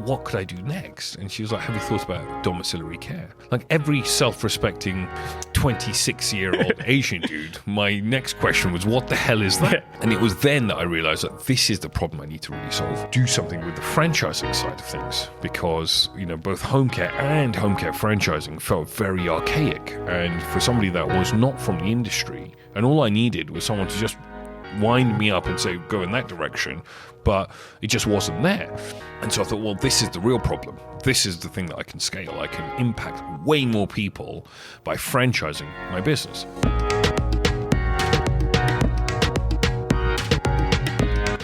what could I do next? And she was like, have you thought about domiciliary care? Like every self-respecting 26-year-old Asian dude, my next question was, what the hell is that? And it was then that I realized that this is the problem I need to really solve. Do something with the franchising side of things, because, both home care and home care franchising felt very archaic. And for somebody that was not from the industry, and all I needed was someone to just wind me up and say, go in that direction, but it just wasn't there. And so I thought, well, this is the real problem. This is the thing that I can scale. I can impact way more people by franchising my business.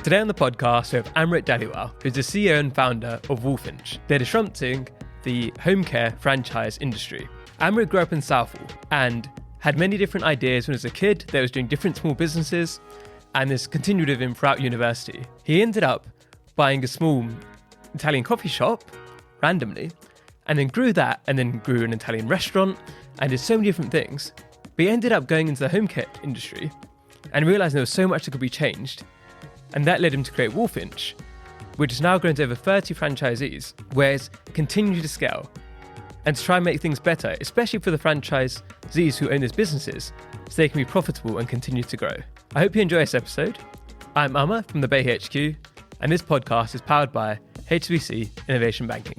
Today on the podcast, we have Amrit Dhaliwal, who's the CEO and founder of Wolfinch. They're disrupting the home care franchise industry. Amrit grew up in Southall and had many different ideas when he was a kid that was doing different small businesses, and this continued with him throughout university. He ended up buying a small Italian coffee shop randomly, and then grew that, and then grew an Italian restaurant, and did so many different things. But he ended up going into the home care industry and realizing there was so much that could be changed, and that led him to create Wolfinch, which has now grown to over 30 franchisees, where it's continued to scale and to try and make things better, especially for the franchisees who own these businesses, so they can be profitable and continue to grow. I hope you enjoy this episode. I'm Amar from the Bay HQ, and this podcast is powered by HSBC Innovation Banking.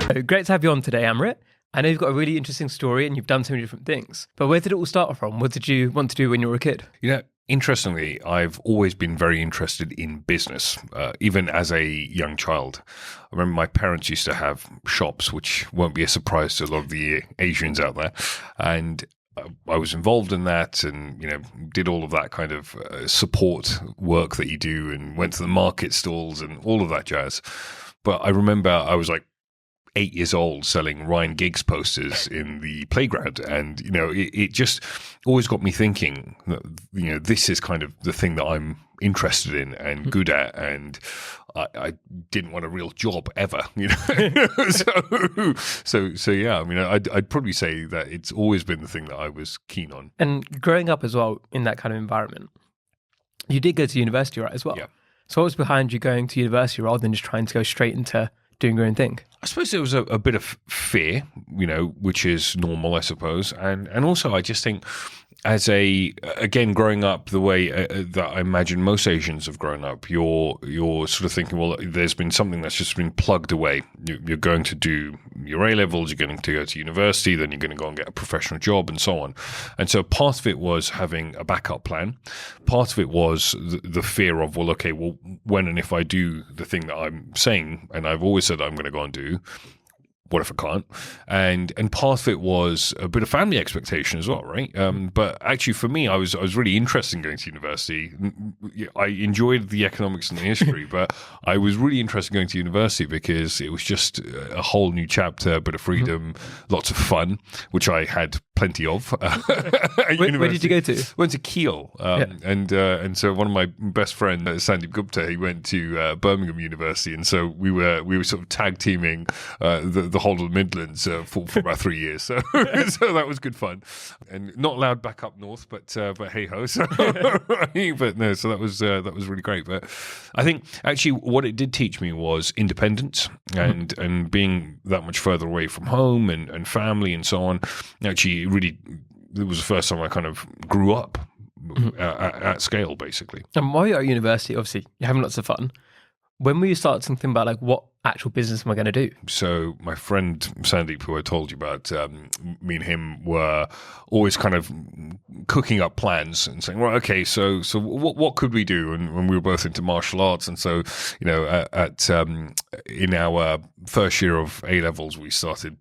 So great to have you on today, Amrit. I know you've got a really interesting story and you've done so many different things, but where did it all start from? What did you want to do when you were a kid? Interestingly, I've always been very interested in business, even as a young child. I remember my parents used to have shops, which won't be a surprise to a lot of the Asians out there. And I was involved in that and, did all of that kind of support work that you do and went to the market stalls and all of that jazz. But I remember I was like 8 years old selling Ryan Giggs posters in the playground. And, it just always got me thinking that, this is kind of the thing that I'm interested in and good at. And I didn't want a real job ever, So yeah, I'd probably say that it's always been the thing that I was keen on. And growing up as well in that kind of environment, you did go to university, right, as well? Yeah. So what was behind you going to university rather than just trying to go straight into doing your own thing? I suppose there was a bit of fear, which is normal, I suppose. And also I just think again, growing up the way that I imagine most Asians have grown up, you're sort of thinking, well, there's been something that's just been plugged away. You're going to do your A-levels, you're going to go to university, then you're going to go and get a professional job and so on. And so part of it was having a backup plan. Part of it was the fear of, when and if I do the thing that I'm saying, and I've always said I'm going to go and do, what if I can't? And part of it was a bit of family expectation as well, right? But actually, for me, I was really interested in going to university. I enjoyed the economics and the history, but I was really interested in going to university because it was just a whole new chapter, a bit of freedom, lots of fun, which I had plenty of. Where did you go to? Went to Kiel, and so one of my best friends, Sandeep Gupta, he went to Birmingham University, and so we were sort of tag teaming the whole of the Midlands for about 3 years. So that was good fun, and not allowed back up north, but hey ho. So but no, so that was really great. But I think actually what it did teach me was independence and being that much further away from home and family and so on. Actually, it was the first time I kind of grew up at scale, basically. And while you're at university, obviously, you're having lots of fun. When will you start thinking about what actual business am I going to do? So my friend Sandeep, who I told you about, me and him were always kind of cooking up plans and saying, well, okay, so what could we do? And when we were both into martial arts, and so in our first year of A-levels, we started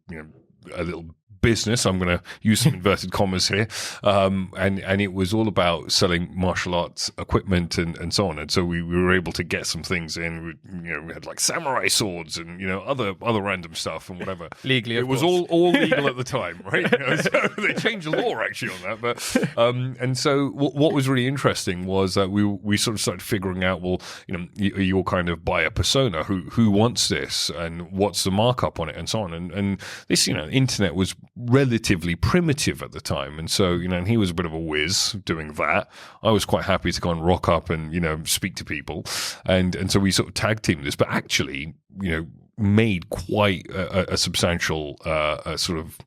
a little business. I'm going to use some inverted commas here. And it was all about selling martial arts equipment and so on. And so we were able to get some things in. We had like samurai swords and, other random stuff and whatever. Legally, it was all legal at the time, right? So they changed the law actually on that. But, and so what was really interesting was that we sort of started figuring out, you'll kind of buy a persona, who wants this and what's the markup on it and so on. And this, internet was relatively primitive at the time. And so, and he was a bit of a whiz doing that. I was quite happy to go and rock up and, speak to people. And so we sort of tag teamed this, but actually, made quite a substantial sort of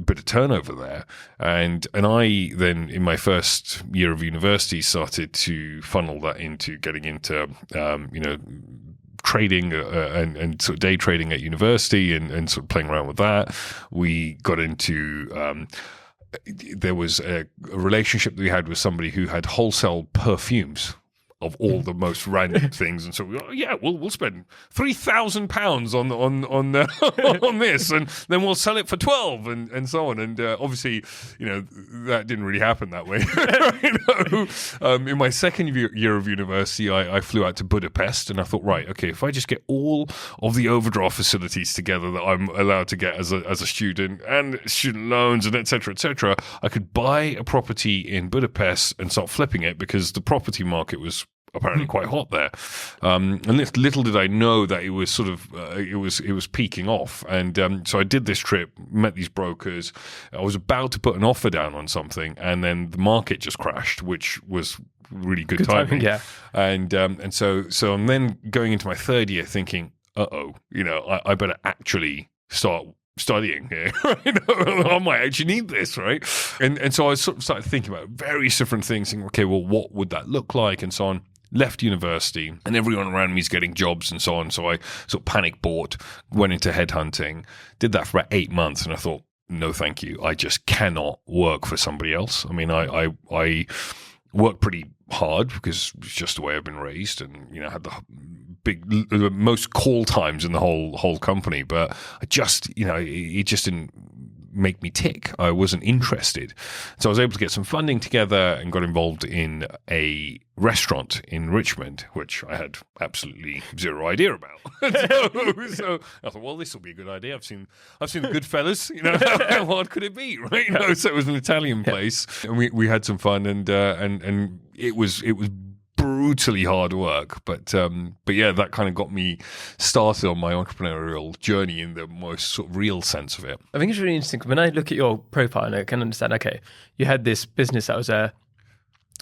bit of turnover there. And I then, in my first year of university, started to funnel that into getting into, trading and sort of day trading at university and sort of playing around with that. We got into there was a relationship that we had with somebody who had wholesale perfumes of all the most random things, and so we'll spend £3,000 on this, and then we'll sell it for 12, and so on. And obviously, that didn't really happen that way. In my second year of university, I flew out to Budapest, and I thought, right, okay, if I just get all of the overdraft facilities together that I'm allowed to get as a student, and student loans, and et cetera, I could buy a property in Budapest and start flipping it, because the property market was apparently quite hot there, and little did I know that it was sort of it was peaking off. And so I did this trip, met these brokers. I was about to put an offer down on something, and then the market just crashed, which was really good timing. Yeah. And so I'm then going into my third year, thinking, I better actually start studying here. I might actually need this, right? And so I sort of started thinking about various different things, thinking, okay, well, what would that look like, and so on. Left university, and everyone around me is getting jobs and so on. So I sort of panic bought, went into headhunting, did that for about 8 months, and I thought, no, thank you. I just cannot work for somebody else. I mean, I work pretty hard because it's just the way I've been raised, and had the most call times in the whole company. But I just, it just didn't make me tick. I wasn't interested. So I was able to get some funding together and got involved in a restaurant in Richmond, which I had absolutely zero idea about. so I thought, well, this will be a good idea. I've seen the Goodfellas. How hard could it be, right? So it was an Italian place, and we had some fun, and it was brutally hard work, but yeah, that kind of got me started on my entrepreneurial journey in the most sort of real sense of it. I think it's really interesting when I look at your profile and I can understand, okay, you had this business that was a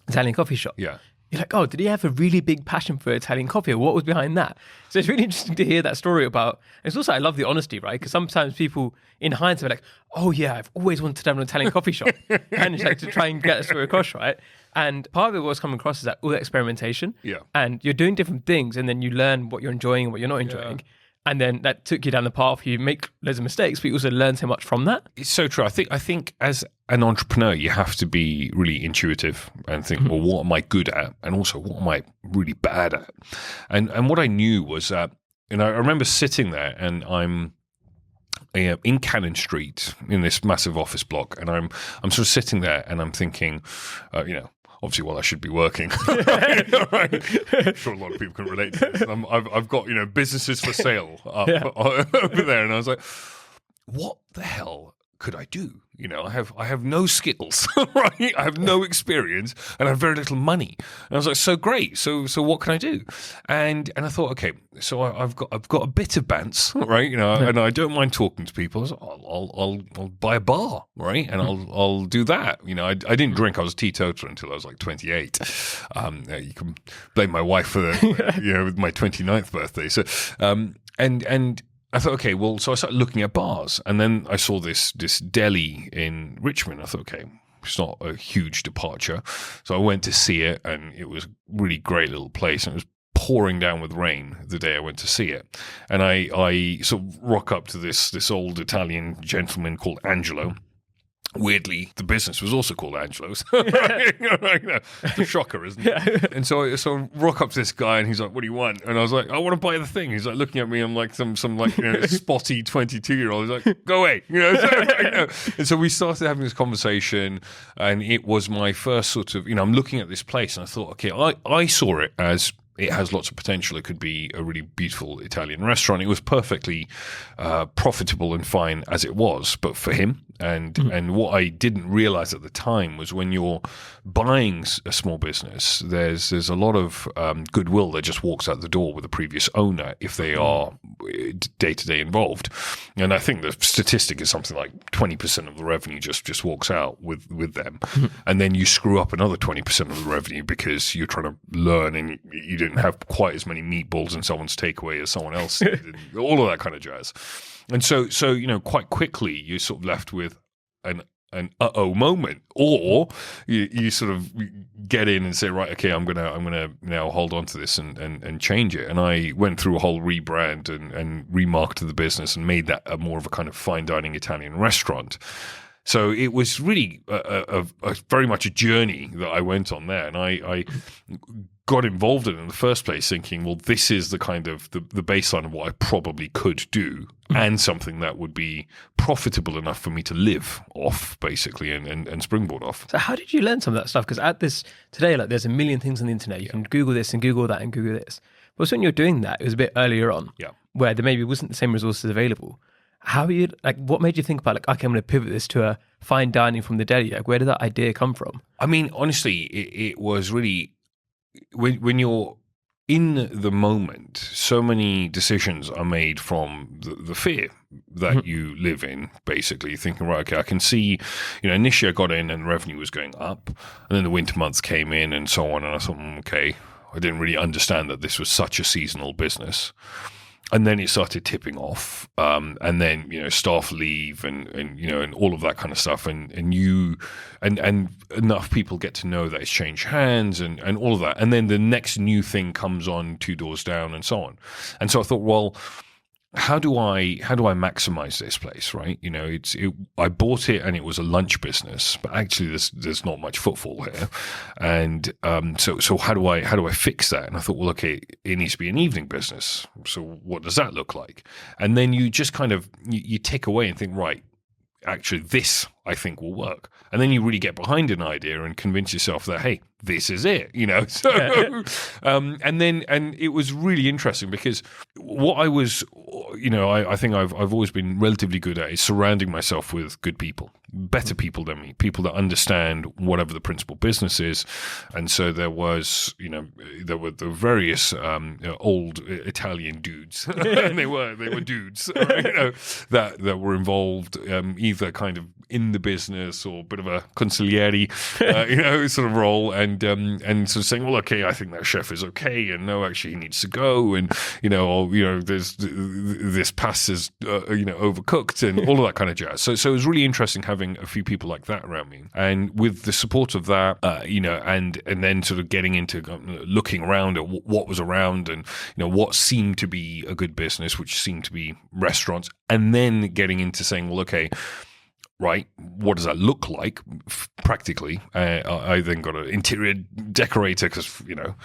Italian coffee shop. Yeah. You're like, oh, did he have a really big passion for Italian coffee? Or what was behind that? So it's really interesting to hear that story about. It's also, I love the honesty, right? Because sometimes people, in hindsight, are like, oh yeah, I've always wanted to have an Italian coffee shop, and it's like to try and get that story across, right? And part of it, what's coming across is that all the experimentation, and you're doing different things, and then you learn what you're enjoying and what you're not enjoying. Yeah. And then that took you down the path. You make loads of mistakes, but you also learn so much from that. It's so true. I think as an entrepreneur, you have to be really intuitive and think, well, what am I good at? And also, what am I really bad at? And what I knew was that, I remember sitting there, and I'm in Cannon Street in this massive office block, and I'm sort of sitting there, and I'm thinking, obviously, while I should be working, right? I'm sure a lot of people can relate to this. I've got businesses for sale up over there, and I was like, what the hell could I do? I have no skills, right? I have no experience, and I have very little money. And I was like, so great. So what can I do? And I thought, okay, so I've got a bit of bants, right? And I don't mind talking to people. So I'll buy a bar, right? And I'll do that. I didn't drink. I was teetotaler until I was like 28. You can blame my wife for the, my 29th birthday. So and I thought, okay, well, so I started looking at bars, and then I saw this deli in Richmond. I thought, okay, it's not a huge departure. So I went to see it, and it was a really great little place, and it was pouring down with rain the day I went to see it. And I sort of rock up to this old Italian gentleman called Angelo. Weirdly, the business was also called Angelo's. It's a shocker, isn't it? Yeah. And so I rock up to this guy, and he's like, "What do you want?" And I was like, "I want to buy the thing." He's like looking at me. I'm like some spotty 22-year-old. He's like, "Go away," And so we started having this conversation, and it was my first sort of, I'm looking at this place, and I thought, okay, I saw it as it has lots of potential. It could be a really beautiful Italian restaurant. It was perfectly profitable and fine as it was, but for him. And what I didn't realize at the time was when you're buying a small business, there's a lot of goodwill that just walks out the door with the previous owner if they are day-to-day involved. And I think the statistic is something like 20% of the revenue just walks out with them. And then you screw up another 20% of the revenue because you're trying to learn and you didn't have quite as many meatballs in someone's takeaway as someone else did, all of that kind of jazz. And so quite quickly you're sort of left with an uh-oh moment, or you sort of get in and say, right, okay, I'm gonna now hold on to this and change it. And I went through a whole rebrand and remarketed the business and made that more of a kind of fine dining Italian restaurant. So it was really a very much a journey that I went on there, and I got involved in it in the first place thinking, well, this is the kind of the baseline of what I probably could do, and something that would be profitable enough for me to live off, basically, and springboard off. So how did you learn some of that stuff? Because at this today, like, there's a million things on the internet. You can Google this and Google that and Google this. But when you're doing that, it was a bit earlier on, where there maybe wasn't the same resources available. How are you, like, what made you think about, like, okay, I'm going to pivot this to a fine dining from the deli? Like, where did that idea come from? I mean, honestly, it was really, when you're in the moment, so many decisions are made from the fear that you live in, basically thinking, right, okay, I can see, initially I got in and revenue was going up, and then the winter months came in and so on, and I thought, okay, I didn't really understand that this was such a seasonal business. And then it started tipping off, and then staff leave, and all of that kind of stuff, and enough people get to know that it's changed hands, and all of that, and then the next new thing comes on 2 doors down, and so on. And so I thought, well, how do I maximize this place, right? I bought it and it was a lunch business, but actually there's not much footfall here, and so how do I fix that? And I thought, well, okay, it needs to be an evening business. So what does that look like? And then you just kind of you take away and think, right, actually this I think will work, and then you really get behind an idea and convince yourself that, hey, this is it, So, and it was really interesting because what I was, I think I've always been relatively good at is surrounding myself with good people, better people than me, people that understand whatever the principal business is. And so there was, there were the various old Italian dudes, and they were dudes, that were involved, either kind of in the business or a bit of a consigliere, sort of role, and sort of saying, well, okay, I think that chef is okay, and no, actually he needs to go, and there's this pasta's overcooked, and all of that kind of jazz. So it was really interesting having a few people like that around me, and with the support of that, and then sort of getting into looking around at what was around, and what seemed to be a good business, which seemed to be restaurants, and then getting into saying, well, okay, right, what does that look like practically? I then got an interior decorator because, when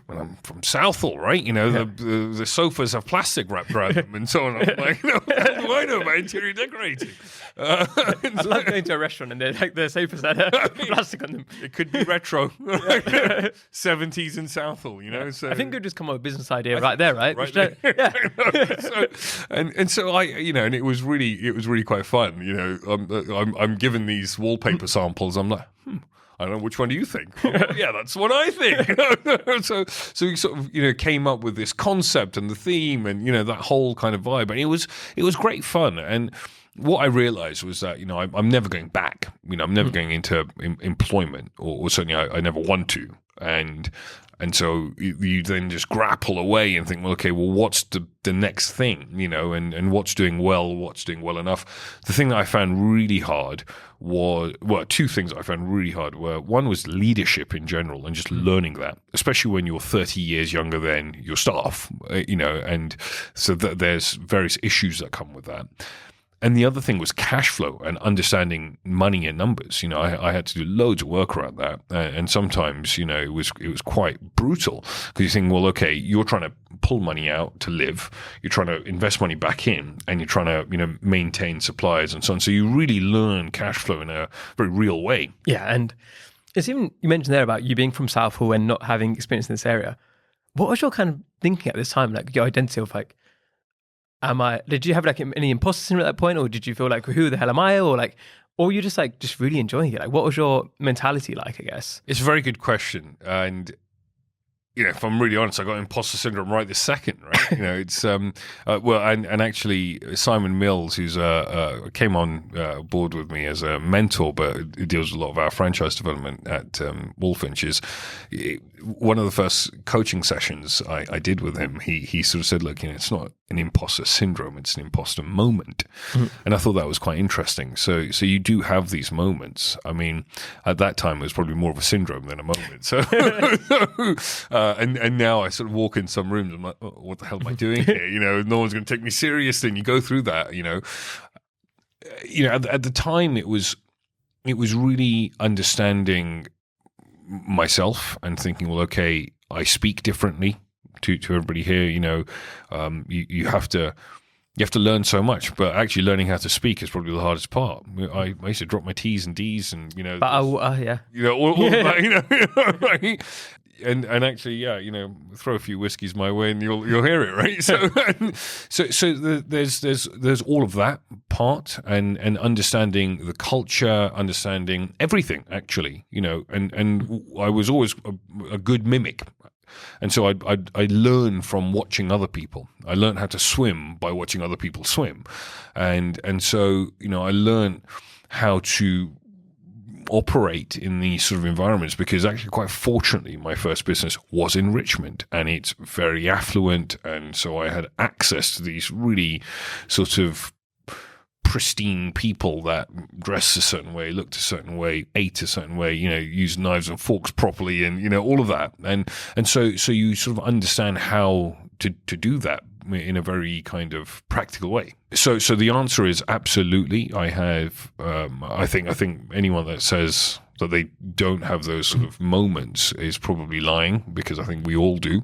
I'm from Southall, right? The sofas have plastic wrapped around them and so on. I'm like, what do I know about interior decorating? I love going to a restaurant and the sofas that have plastic on them. It could be retro, 70s in Southall, So I think you'd just come up with a business idea right there, right? Right there. Yeah. So I, and it was really quite fun, I'm given these wallpaper samples. I'm like, I don't know, which one do you think? Yeah, that's what I think. So we sort of, came up with this concept and the theme and, that whole kind of vibe. And it was great fun. And what I realized was that, I'm never going back. I'm never going into employment, or certainly I never want to. And so you then just grapple away and think, well, okay, well, what's the next thing, and what's doing well enough. The thing that I found really hard was, well, 2 things I found really hard were, one was leadership in general and just learning that, especially when you're 30 years younger than your staff, and so there's various issues that come with that. And the other thing was cash flow and understanding money and numbers. I had to do loads of work around that, and sometimes it was quite brutal because you think, well, okay, you're trying to pull money out to live, you're trying to invest money back in, and you're trying to maintain suppliers and so on. So you really learn cash flow in a very real way. Yeah, and it's even, you mentioned there about you being from Southall and not having experience in this area. What was your kind of thinking at this time? Like your identity of like, did you have like any imposter syndrome at that point? Or did you feel like, who the hell am I? Or you're just like, just really enjoying it? Like, what was your mentality like, I guess? It's a very good question. And, if I'm really honest, I got imposter syndrome right this second, right? It's, and actually Simon Mills, who's came on board with me as a mentor, but he deals with a lot of our franchise development at Wolfinch, is one of the first coaching sessions I did with him. He sort of said, look, it's not an imposter syndrome, it's an imposter moment. Mm-hmm. And I thought that was quite interesting. So you do have these moments. I mean, at that time, it was probably more of a syndrome than a moment. So, and now I sort of walk in some rooms, I'm like, oh, what the hell am I doing here? No one's going to take me seriously. And you go through that, at the time it was really understanding myself and thinking, well, okay, I speak differently to everybody here. You have to learn so much, but actually learning how to speak is probably the hardest part. I used to drop my T's and D's, and yeah, all that, right? And actually, throw a few whiskeys my way, and you'll hear it, right? So there's all of that part, and understanding the culture, understanding everything, actually, and I was always a good mimic. And so I learn from watching other people. I learned how to swim by watching other people swim, and so I learned how to operate in these sort of environments, because actually, quite fortunately, my first business was in Richmond, and it's very affluent, and so I had access to these really sort of pristine people that dressed a certain way, looked a certain way, ate a certain way, used knives and forks properly, and all of that, and so you sort of understand how to do that in a very kind of practical way. So the answer is absolutely. I have. I think anyone that says that they don't have those sort of moments is probably lying, because I think we all do.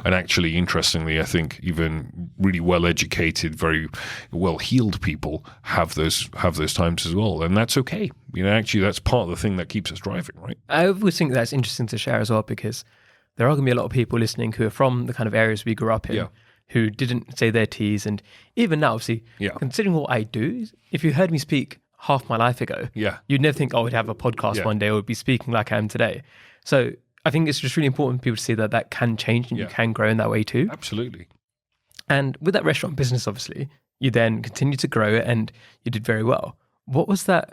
And actually, interestingly, I think even really well-educated, very well-heeled people have those times as well, and that's okay. Actually, that's part of the thing that keeps us driving, right? I always think that's interesting to share as well, because there are going to be a lot of people listening who are from the kind of areas we grew up in. Yeah. Who didn't say their T's, and even now, obviously, considering what I do, if you heard me speak half my life ago, you'd never think, I'd have a podcast one day or would be speaking like I am today. So I think it's just really important for people to see that can change and you can grow in that way too. Absolutely. And with that restaurant business, obviously, you then continued to grow it and you did very well. What was that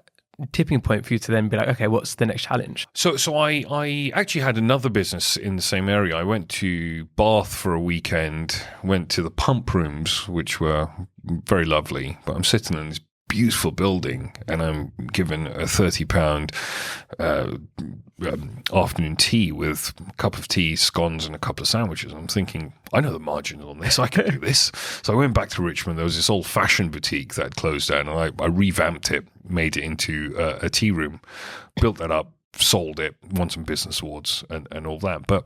tipping point for you to then be like, okay, what's the next challenge? So I actually had another business in the same area. I went to Bath for a weekend, went to the pump rooms, which were very lovely, but I'm sitting in this beautiful building and I'm given a £30 afternoon tea with a cup of tea, scones and a couple of sandwiches. I'm thinking, I know the margin on this, I can do this. So I went back to Richmond. There was this old fashioned boutique that had closed down, and I revamped it, made it into a tea room, built that up, sold it, won some business awards and all that. But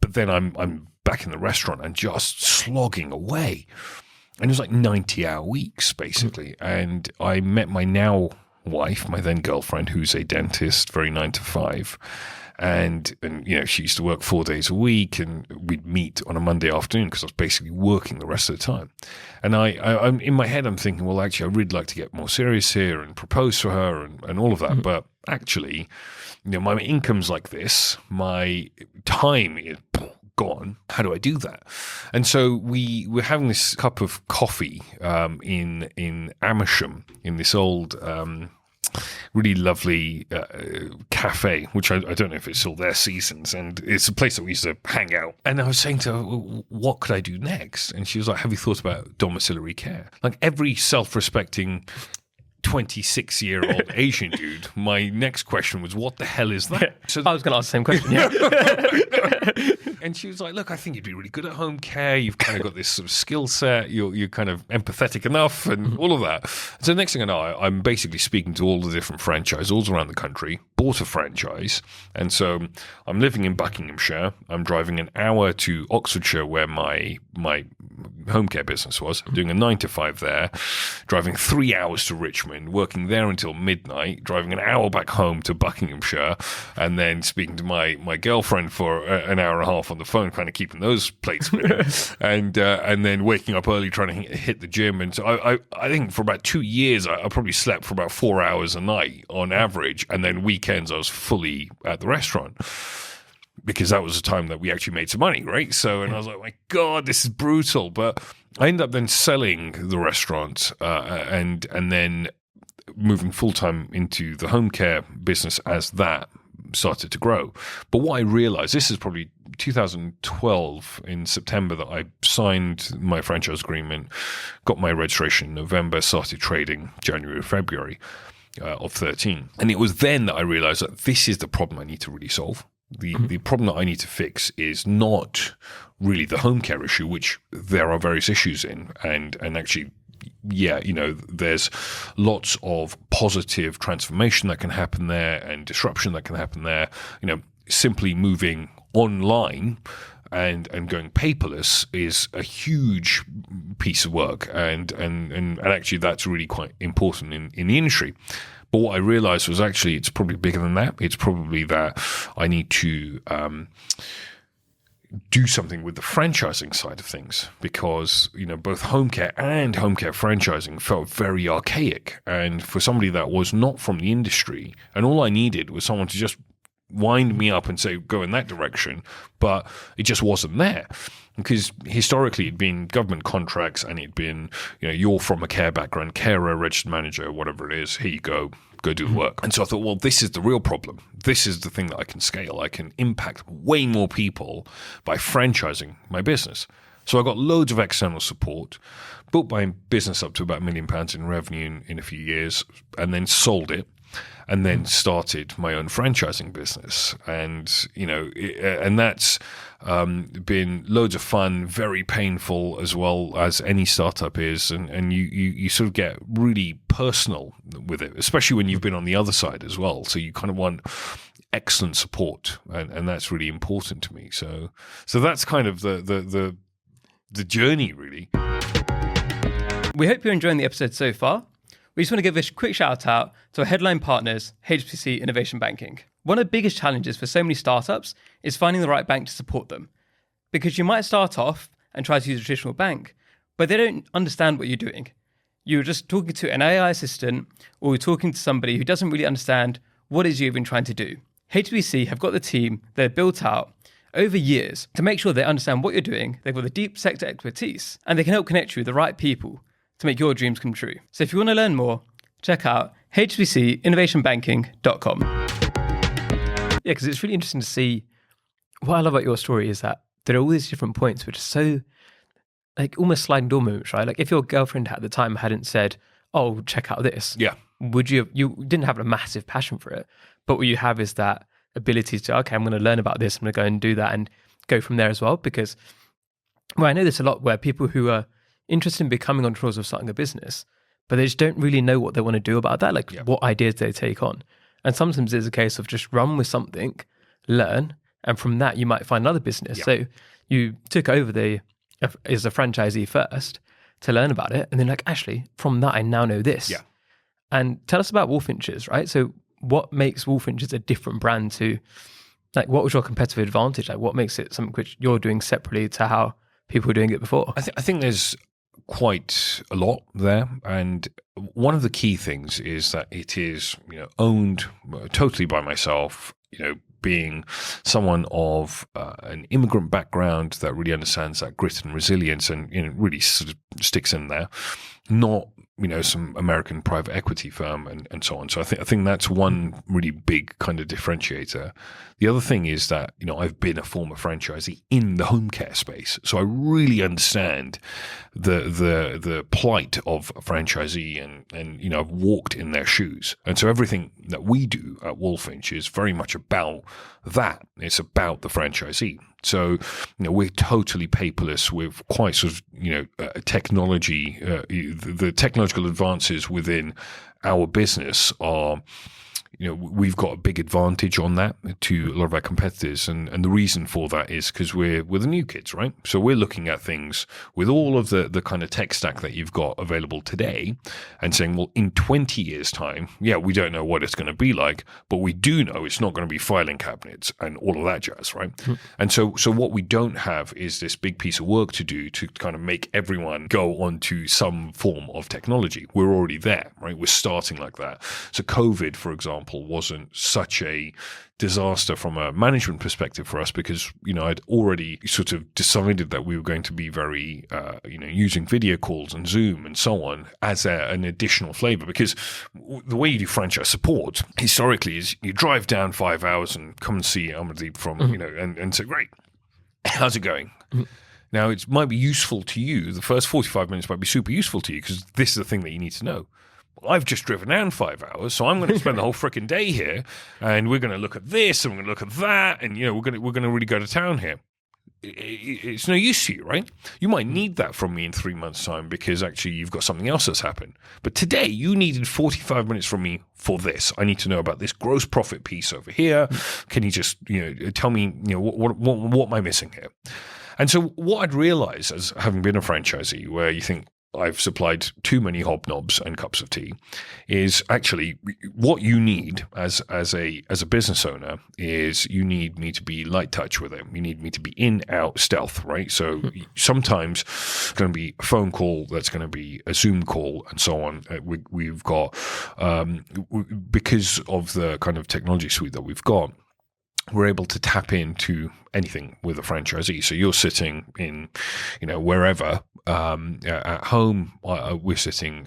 then I'm back in the restaurant and just slogging away. And it was like 90-hour weeks, basically. And I met my now wife, my then girlfriend, who's a dentist, very 9 to 5. And she used to work 4 days a week, and we'd meet on a Monday afternoon because I was basically working the rest of the time. And I'm in my head, I'm thinking, well, actually, I'd really like to get more serious here and propose to her and all of that. Mm-hmm. But actually, my income's like this, my time is gone. How do I do that? And so we were having this cup of coffee in Amersham, in this old really lovely cafe, which I don't know if it's still there seasons, and it's a place that we used to hang out. And I was saying to her, well, what could I do next? And she was like, have you thought about domiciliary care? Like every self-respecting 26-year-old Asian dude, my next question was, what the hell is that? Yeah. So I was going to ask the same question, yeah. And she was like, look, I think you'd be really good at home care. You've kind of got this sort of skill set. You're kind of empathetic enough and all of that. So the next thing I know, I'm basically speaking to all the different franchisors around the country, bought a franchise. And so I'm living in Buckinghamshire. I'm driving an hour to Oxfordshire, where my home care business was, doing a 9 to 5 there, driving 3 hours to Richmond, and working there until midnight, driving an hour back home to Buckinghamshire, and then speaking to my girlfriend for an hour and a half on the phone, kind of keeping those plates spinning, and then waking up early trying to hit the gym. And so I think for about 2 years, I probably slept for about 4 hours a night on average, and then weekends I was fully at the restaurant, because that was the time that we actually made some money, right? So, and I was like, my God, this is brutal. But I ended up then selling the restaurant and then moving full-time into the home care business as that started to grow. But what I realized, this is probably 2012 in September, that I signed my franchise agreement, got my registration in November, started trading January, February of 13. And it was then that I realized that this is the problem I need to really solve. The problem that I need to fix is not really the home care issue, which there are various issues in, and actually, yeah, there's lots of positive transformation that can happen there and disruption that can happen there. Simply moving online and going paperless is a huge piece of work, and actually that's really quite important in the industry. But what I realized was actually it's probably bigger than that. It's probably that I need to do something with the franchising side of things, because both home care and home care franchising felt very archaic. And for somebody that was not from the industry, and all I needed was someone to just wind me up and say, go in that direction, but it just wasn't there. Because historically it'd been government contracts, and it'd been, you're from a care background, carer, registered manager, whatever it is, here you go do the work. And so I thought, well, this is the real problem. This is the thing that I can scale. I can impact way more people by franchising my business. So I got loads of external support, built my business up to about £1 million in revenue in a few years, and then sold it. And then started my own franchising business, and and that's been loads of fun, very painful as well as any startup is, and you sort of get really personal with it, especially when you've been on the other side as well. So you kind of want excellent support, and that's really important to me. So that's kind of the journey, really. We hope you're enjoying the episode so far. We just want to give a quick shout out to our headline partners, HSBC Innovation Banking. One of the biggest challenges for so many startups is finding the right bank to support them. Because you might start off and try to use a traditional bank, but they don't understand what you're doing. You're just talking to an AI assistant, or you're talking to somebody who doesn't really understand what it is you've been trying to do. HSBC have got the team they've built out over years to make sure they understand what you're doing. They've got the deep sector expertise, and they can help connect you with the right people to make your dreams come true. So if you want to learn more, check out hsbcinnovationbanking.com. Yeah, because it's really interesting to see. What I love about your story is that there are all these different points which are so, like, almost sliding door moments, right? Like, if your girlfriend at the time hadn't said, oh, check out this, yeah, would you didn't have a massive passion for it, but what you have is that ability to, okay, I'm going to learn about this, I'm going to go and do that and go from there as well. Because, well, I know this a lot where people who are interested in becoming entrepreneurs or starting a business, but they just don't really know what they want to do about that, like what ideas they take on. And sometimes it's a case of just run with something, learn, and from that you might find another business. So you took over as a franchisee first to learn about it, and then like, actually, from that I now know this. Yeah. And tell us about Wolfinch's, right? So what makes Wolfinch's a different brand to, like, what was your competitive advantage? Like, what makes it something which you're doing separately to how people were doing it before? I think there's quite a lot there, and one of the key things is that it is owned totally by myself, being someone of an immigrant background that really understands that grit and resilience, and really sort of sticks in there, not some American private equity firm and so on. So I think that's one really big kind of differentiator. The other thing is that I've been a former franchisee in the home care space, so I really understand the plight of a franchisee, and I've walked in their shoes. And so everything that we do at Wolfinch is very much about that. It's about the franchisee. So, we're totally paperless with quite sort of, technology. The technological advances within our business are, we've got a big advantage on that to a lot of our competitors. And the reason for that is because we're the new kids, right? So we're looking at things with all of the kind of tech stack that you've got available today and saying, well, in 20 years' time, we don't know what it's going to be like, but we do know it's not going to be filing cabinets and all of that jazz, right? Mm-hmm. And so what we don't have is this big piece of work to do to kind of make everyone go onto some form of technology. We're already there, right? We're starting like that. So COVID, for example, wasn't such a disaster from a management perspective for us because, I'd already sort of decided that we were going to be very, using video calls and Zoom and so on as an additional flavor. Because the way you do franchise support historically is you drive down 5 hours and come and see Amardeep from, and say, great, how's it going? Mm-hmm. Now, it might be useful to you. The first 45 minutes might be super useful to you because this is the thing that you need to know. I've just driven down 5 hours, so I'm going to spend the whole freaking day here, and we're going to look at this, and we're going to look at that, and we're going to really go to town here. It's no use to you, right? You might need that from me in 3 months' time because actually you've got something else that's happened. But today you needed 45 minutes from me for this. I need to know about this gross profit piece over here. Can you just tell me what am I missing here? And so what I'd realized as having been a franchisee, where you think, I've supplied too many hobnobs and cups of tea, is actually what you need as a business owner is you need me to be light touch with it. You need me to be in, out, stealth, right? So sometimes it's going to be a phone call, that's going to be a Zoom call, and so on. We've got, because of the kind of technology suite that we've got, we're able to tap into anything with a franchisee. So you're sitting in, wherever, at home, we're sitting,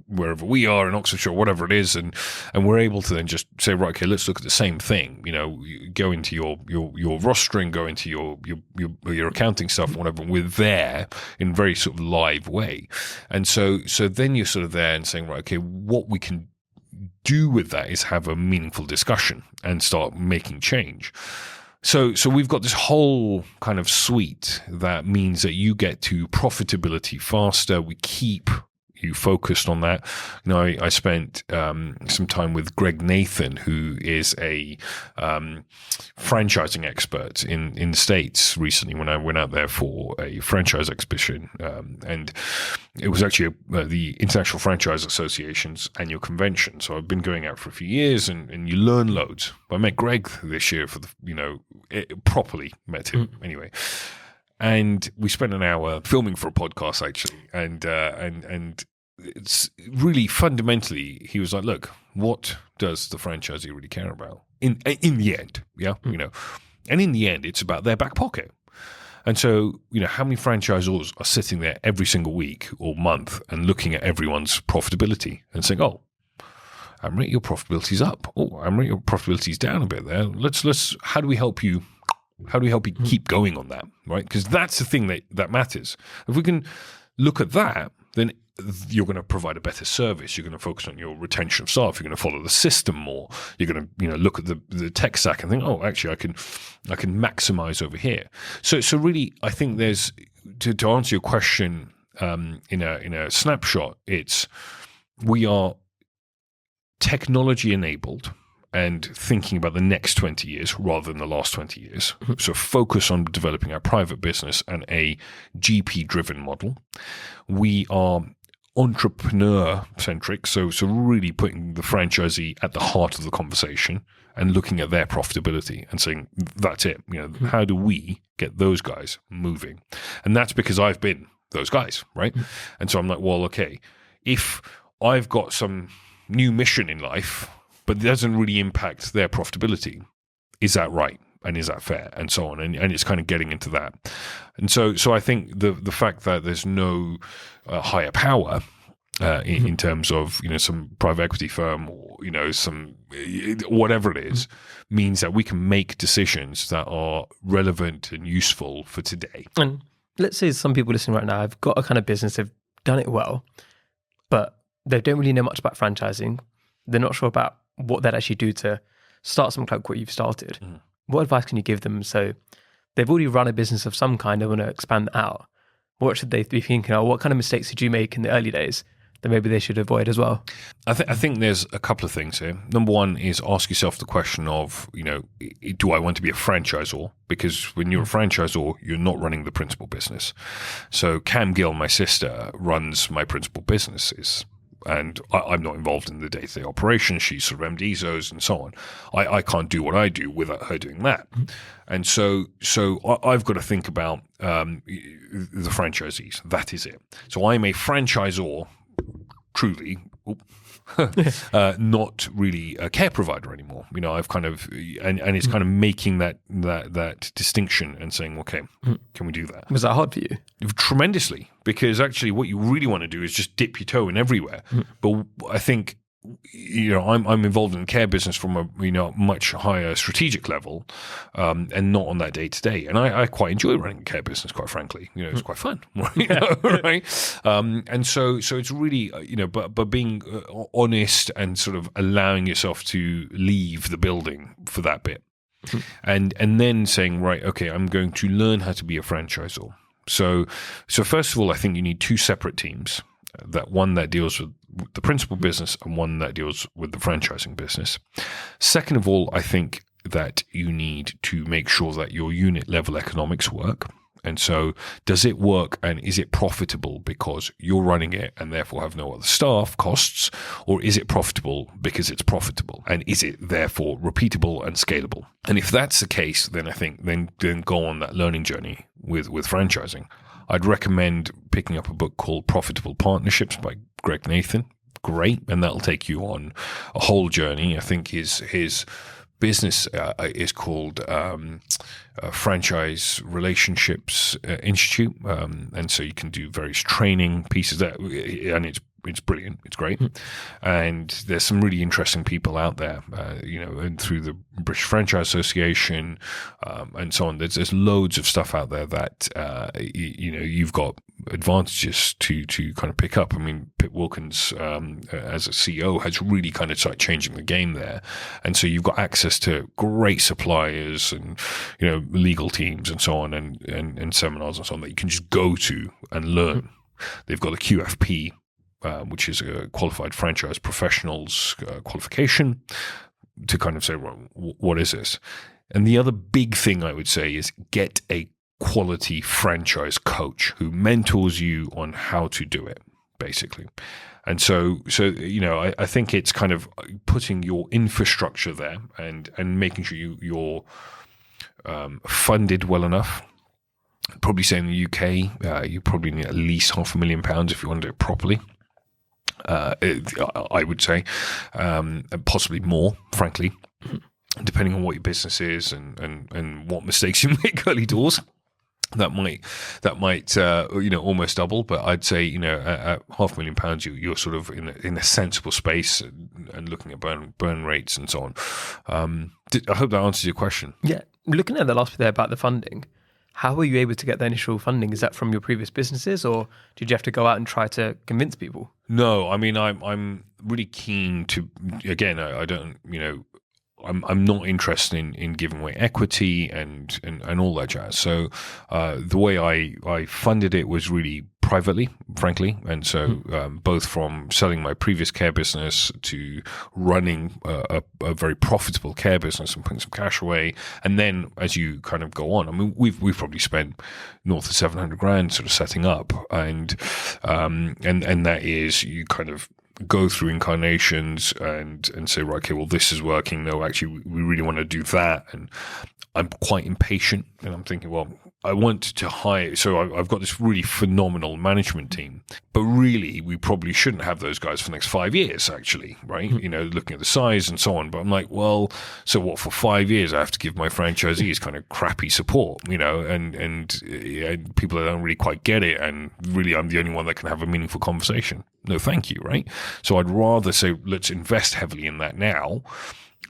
wherever we are in Oxfordshire, whatever it is. And we're able to then just say, right, okay, let's look at the same thing, go into your rostering, go into your accounting stuff, whatever. We're there in a very sort of live way. And so then you're sort of there and saying, right, okay, what we can do with that is have a meaningful discussion and start making change. So we've got this whole kind of suite that means that you get to profitability faster. We keep you focused on that. I spent some time with Greg Nathan, who is a franchising expert in the States recently when I went out there for a franchise exhibition. And it was actually the International Franchise Association's annual convention. So I've been going out for a few years and you learn loads. I met Greg this year for properly met him anyway. And we spent an hour filming for a podcast, actually, and it's really fundamentally he was like, "Look, what does the franchisee really care about in the end? And in the end, it's about their back pocket." And so, how many franchisors are sitting there every single week or month and looking at everyone's profitability and saying, "Oh, Amrit, your profitability's up. Oh, Amrit, your profitability's down a bit there. Let's. How do we help you?" How do we help you keep going on that, right? Because that's the thing that matters. If we can look at that, then you're going to provide a better service. You're going to focus on your retention of staff. You're going to follow the system more. You're going to look at the tech stack and think, oh, actually, I can maximize over here. So really, I think there's to answer your question in a snapshot. We are technology enabled and thinking about the next 20 years rather than the last 20 years. So focus on developing our private business and a GP-driven model. We are entrepreneur-centric, so really putting the franchisee at the heart of the conversation and looking at their profitability and saying, that's it. How do we get those guys moving? And that's because I've been those guys, right? And so I'm like, well, okay, if I've got some new mission in life, but it doesn't really impact their profitability, is that right? And is that fair? And so on. And it's kind of getting into that. And so I think the fact that there's no higher power in terms of, some private equity firm or, some whatever it is, means that we can make decisions that are relevant and useful for today. And let's say some people listening right now have got a kind of business, they've done it well, but they don't really know much about franchising. They're not sure about what they'd actually do to start something like what you've started. What advice can you give them? So they've already run a business of some kind, they want to expand that out. What should they be thinking? Or what kind of mistakes did you make in the early days that maybe they should avoid as well? I think there's a couple of things here. Number one is ask yourself the question of, do I want to be a franchisor? Because when you're a franchisor, you're not running the principal business. So Cam Gill, my sister, runs my principal businesses. And I'm not involved in the day-to-day operations. She's sort of MDZOs and so on. I can't do what I do without her doing that. Mm-hmm. And so I've got to think about the franchisees. That is it. So I'm a franchisor, truly, not really a care provider anymore. I've kind of, and it's kind of making that distinction and saying, okay, can we do that? Was that hard for you? Tremendously, because actually what you really want to do is just dip your toe in everywhere. But I think, I'm involved in the care business from a much higher strategic level, and not on that day to day. And I quite enjoy running a care business, quite frankly. It's quite fun, right? And so it's really but being honest and sort of allowing yourself to leave the building for that bit, and then saying, right, okay, I'm going to learn how to be a franchisor. So first of all, I think you need two separate teams. One that deals with the principal business and one that deals with the franchising business. Second of all, I think that you need to make sure that your unit level economics work. And so does it work and is it profitable because you're running it and therefore have no other staff costs, or is it profitable because it's profitable? And is it therefore repeatable and scalable? And if that's the case, then I think then go on that learning journey with franchising. I'd recommend picking up a book called Profitable Partnerships by Greg Nathan. Great. And that'll take you on a whole journey. I think his business is called Franchise Relationships Institute. And so you can do various training pieces there. And it's brilliant. It's great. And there's some really interesting people out there, and through the British Franchise Association and so on. There's loads of stuff out there that, you've got advantages to kind of pick up. I mean, Pip Wilkins, as a CEO, has really kind of started changing the game there. And so you've got access to great suppliers and, legal teams and so on and seminars and so on that you can just go to and learn. They've got the QFP, which is a qualified franchise professionals qualification, to kind of say, well, what is this? And the other big thing I would say is get a quality franchise coach who mentors you on how to do it, basically. And so I think it's kind of putting your infrastructure there and making sure you're funded well enough. Probably say in the UK, you probably need at least £500,000 if you want to do it properly. I would say, possibly more, frankly, depending on what your business is and what mistakes you make early doors. That might almost double, but I'd say at £500,000 you're sort of in a sensible space and looking at burn rates and so on. I hope that answers your question. Yeah, looking at the last bit there about the funding. How were you able to get the initial funding? Is that from your previous businesses, or did you have to go out and try to convince people? No, I mean I'm really keen to. Again, I don't. I'm not interested in giving away equity and all that jazz. So the way I funded it was really privately, frankly, and so both from selling my previous care business to running a very profitable care business and putting some cash away, and then as you kind of go on, I mean, we've probably spent north of $700,000 sort of setting up, and that is you kind of go through incarnations and say, right, okay, well, this is working. No, actually, we really want to do that. And I'm quite impatient, and I'm thinking, well, I want to hire. So I've got this really phenomenal management team, but really, we probably shouldn't have those guys for the next 5 years, actually, right? Looking at the size and so on. But I'm like, well, so what? For 5 years, I have to give my franchisees kind of crappy support, and people that don't really quite get it, and really, I'm the only one that can have a meaningful conversation. No, thank you, right? So I'd rather say, let's invest heavily in that now,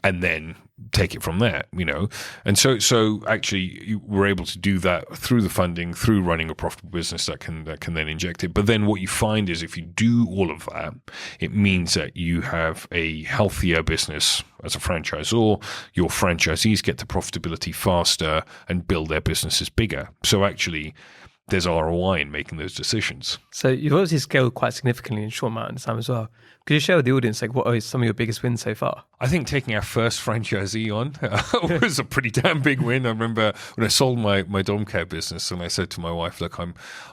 and then take it from there, And so actually we're able to do that through the funding, through running a profitable business that can then inject it. But then what you find is if you do all of that, it means that you have a healthier business as a franchisor. Your franchisees get to profitability faster and build their businesses bigger. So actually, there's ROI in making those decisions. So you've obviously scaled quite significantly in a short amount of time as well. Could you share with the audience like what are some of your biggest wins so far? I think taking our first franchisee on was a pretty damn big win. I remember when I sold my dom care business, and I said to my wife, "Look, I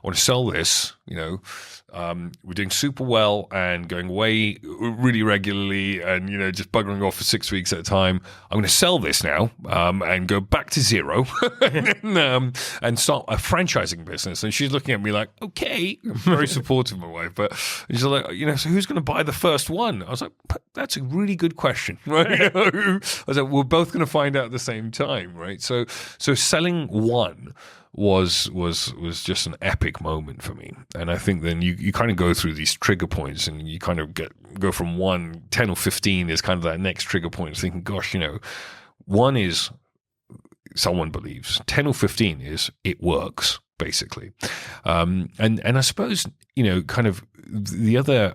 want to sell this. We're doing super well and going away really regularly, and just buggering off for 6 weeks at a time. I'm going to sell this now and go back to zero and start a franchising business." And she's looking at me like, "Okay," very supportive of my wife, but she's like, "So who's going to buy the first one?" I was like, "That's a really good question." Right? I was like, "We're both going to find out at the same time, right?" So selling one was just an epic moment for me. And I think then you kind of go through these trigger points, and you kind of go from 1, 10 or 15 is kind of that next trigger point, thinking, gosh, one is someone believes, 10 or 15 is it works, basically. And I suppose, kind of the other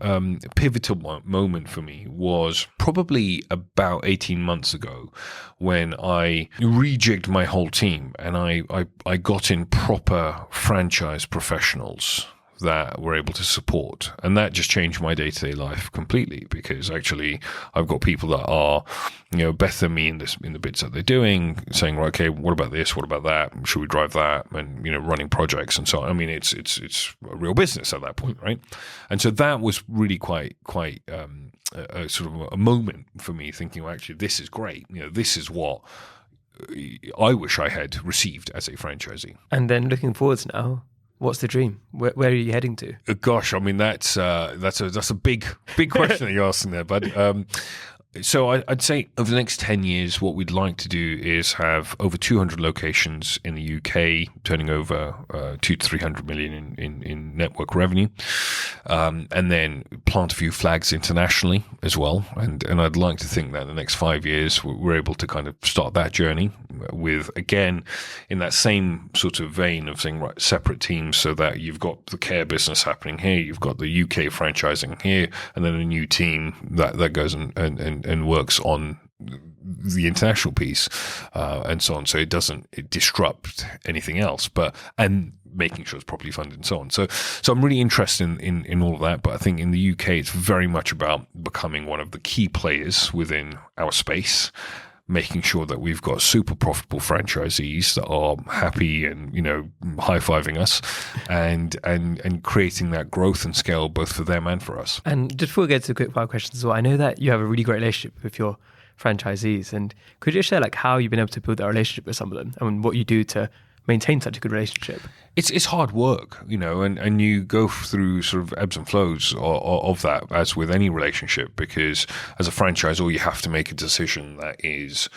pivotal moment for me was probably about 18 months ago when I rejigged my whole team, and I got in proper franchise professionals that were able to support. And that just changed my day-to-day life completely, because actually I've got people that are, better than me in the bits that they're doing, saying, right, okay, what about this? What about that? Should we drive that? And, running projects and so on. I mean, it's a real business at that point, right? And so that was really quite a sort of a moment for me, thinking, well, actually, this is great. This is what I wish I had received as a franchisee. And then looking forwards now, what's the dream? Where are you heading to? Gosh, I mean, that's a big question that you're asking there, bud. So I'd say over the next 10 years, what we'd like to do is have over 200 locations in the UK, turning over 200 to 300 million in network revenue, and then plant a few flags internationally as well. And I'd like to think that in the next 5 years, we're able to kind of start that journey with, again, in that same sort of vein of saying, right, separate teams, so that you've got the care business happening here, you've got the UK franchising here, and then a new team that goes and works on the international piece, and so on. So it doesn't disrupt anything else, and making sure it's properly funded and so on. So I'm really interested in all of that. But I think in the UK, it's very much about becoming one of the key players within our space, making sure that we've got super profitable franchisees that are happy and, high-fiving us, and creating that growth and scale both for them and for us. And just before we get to the quick fire questions as well, I know that you have a really great relationship with your franchisees. And could you share how you've been able to build that relationship with some of them, and what you do to maintain such a good relationship? It's hard work, and you go through sort of ebbs and flows of that, as with any relationship, because as a franchisor, you have to make a decision that is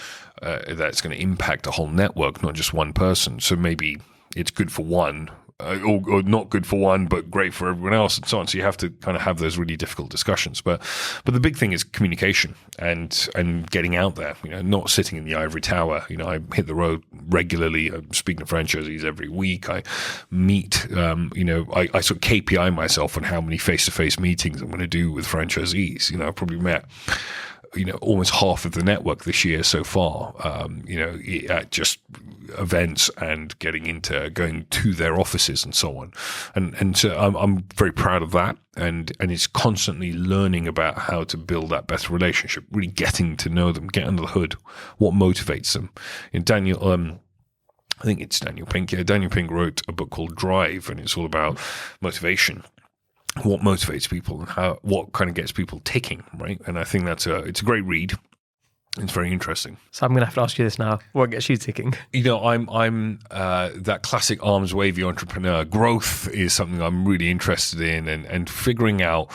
that's going to impact a whole network, not just one person. So maybe it's good for one, or not good for one, but great for everyone else, and so on. So you have to kind of have those really difficult discussions. But the big thing is communication and getting out there. Not sitting in the ivory tower. I hit the road regularly. I'm speaking to franchisees every week. I meet. I sort of KPI myself on how many face-to-face meetings I'm going to do with franchisees. I've probably met almost half of the network this year so far, at just events and going to their offices and so on. And so I'm very proud of that. And it's constantly learning about how to build that better relationship, really getting to know them, get under the hood, what motivates them. I think it's Daniel Pink. Yeah, Daniel Pink wrote a book called Drive, and it's all about motivation. What motivates people and what kind of gets people ticking, right? And I think it's a great read. It's very interesting. So I'm going to have to ask you this now. What gets you ticking? I'm that classic arms wavy entrepreneur. Growth is something I'm really interested in, and figuring out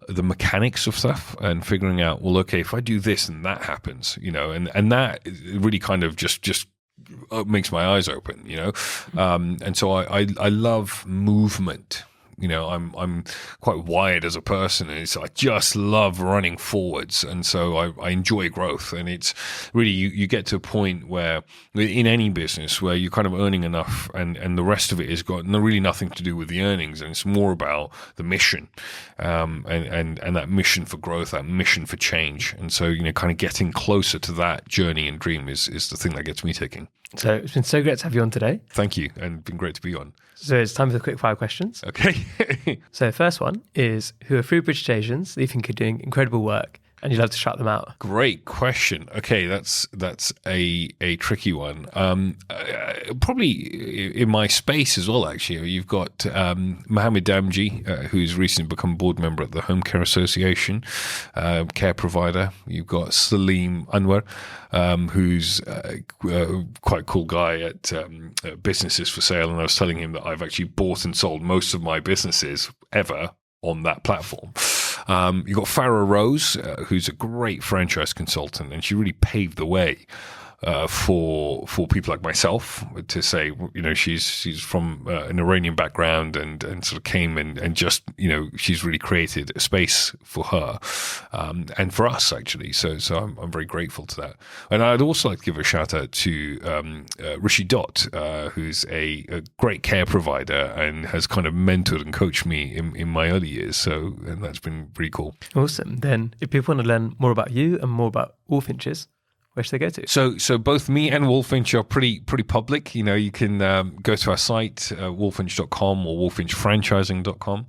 the mechanics of stuff, and figuring out, well, okay, if I do this and that happens, and that really kind of just makes my eyes open, and so I love movement. I'm quite wired as a person, and I just love running forwards, and so I enjoy growth. And it's really you get to a point where in any business where you're kind of earning enough, and the rest of it has got really nothing to do with the earnings, and it's more about the mission, and that mission for growth, that mission for change. And so kind of getting closer to that journey and dream is the thing that gets me ticking. So it's been so great to have you on today. Thank you, and been great to be on. So it's time for the quick fire questions. Okay. So first one is, who are 3 British Asians that you think are doing incredible work and you'd love to shout them out? Great question. Okay, that's a tricky one. Probably in my space as well, actually. You've got Mohammed Damji, who's recently become board member at the Home Care Association, care provider. You've got Salim Anwar, who's quite a cool guy at Businesses for Sale. And I was telling him that I've actually bought and sold most of my businesses ever on that platform. You've got Farah Rose, who's a great franchise consultant, and she really paved the way for people like myself to say, she's from an Iranian background and sort of came and just, she's really created a space for her and for us, actually. So I'm very grateful to that. And I'd also like to give a shout out to Rishi Dott, who's a great care provider and has kind of mentored and coached me in my early years. And that's been pretty cool. Awesome. Then if people want to learn more about you and more about Wolfinches, where should they go to? So both me and Wolfinch are pretty public. You can go to our site, wolfinch.com or wolfinchfranchising.com.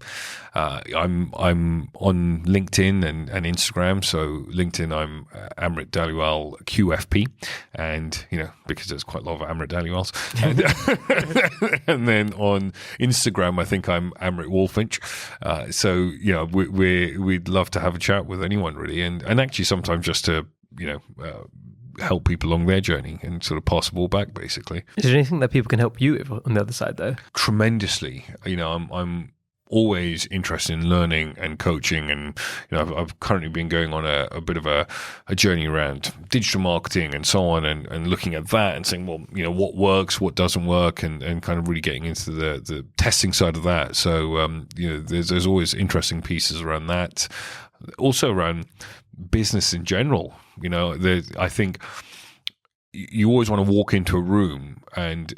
I'm on LinkedIn and Instagram. So LinkedIn, I'm Amrit Dhaliwal QFP, and because there's quite a lot of Amrit Dhaliwals. And then on Instagram, I think I'm Amrit Wolfinch. We'd love to have a chat with anyone really, and actually sometimes just to help people along their journey and sort of pass the ball back, basically. Is there anything that people can help you with on the other side, though? Tremendously. I'm always interested in learning and coaching, and I've currently been going on a bit of a journey around digital marketing and so on, and looking at that and saying, well, what works, what doesn't work, and kind of really getting into the testing side of that. So there's always interesting pieces around that. Also around business in general. I think you always want to walk into a room and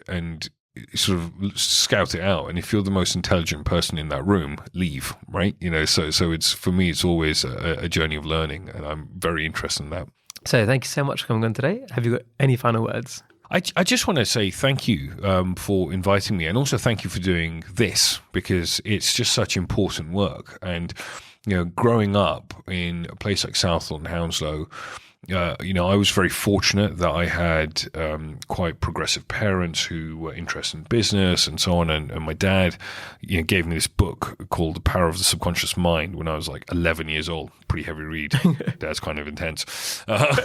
sort of scout it out. And if you're the most intelligent person in that room, leave, right? So it's, for me, it's always a journey of learning, and I'm very interested in that. So thank you so much for coming on today. Have you got any final words? I just want to say thank you for inviting me, and also thank you for doing this, because it's just such important work. And growing up in a place like Southall and Hounslow, I was very fortunate that I had quite progressive parents who were interested in business and so on. And my dad, gave me this book called The Power of the Subconscious Mind when I was like 11 years old. Pretty heavy read. That's kind of intense. But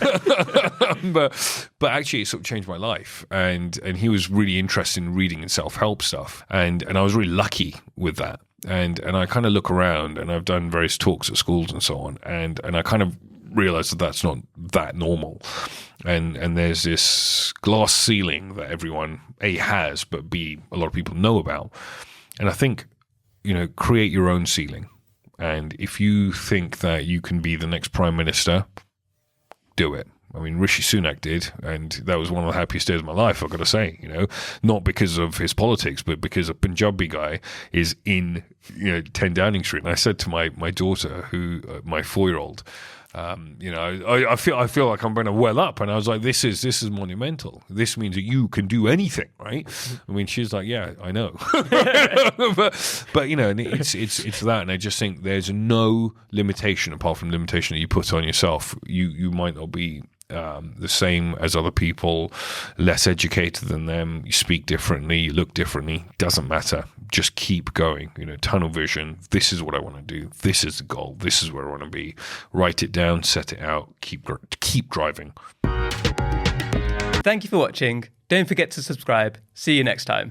actually it sort of changed my life. And he was really interested in reading and self-help stuff. And I was really lucky with that. And I kind of look around, and I've done various talks at schools and so on, and I kind of realize that that's not that normal, and there's this glass ceiling that everyone A has, but B a lot of people know about. And I think create your own ceiling, and if you think that you can be the next prime minister, do it. I mean, Rishi Sunak did, and that was one of the happiest days of my life, I've got to say, not because of his politics, but because a Punjabi guy is in, 10 Downing Street. And I said to my daughter, my 4-year-old, I feel like I'm going to well up, and I was like, this is monumental. This means that you can do anything, right? I mean, she's like, yeah, I know, but it's that, and I just think there's no limitation apart from limitation that you put on yourself. You might not be the same as other people, less educated than them, you speak differently, you look differently, doesn't matter. Just keep going, tunnel vision. This is what I want to do. This is the goal. This is where I want to be. Write it down, set it out, keep driving. Thank you for watching. Don't forget to subscribe. See you next time.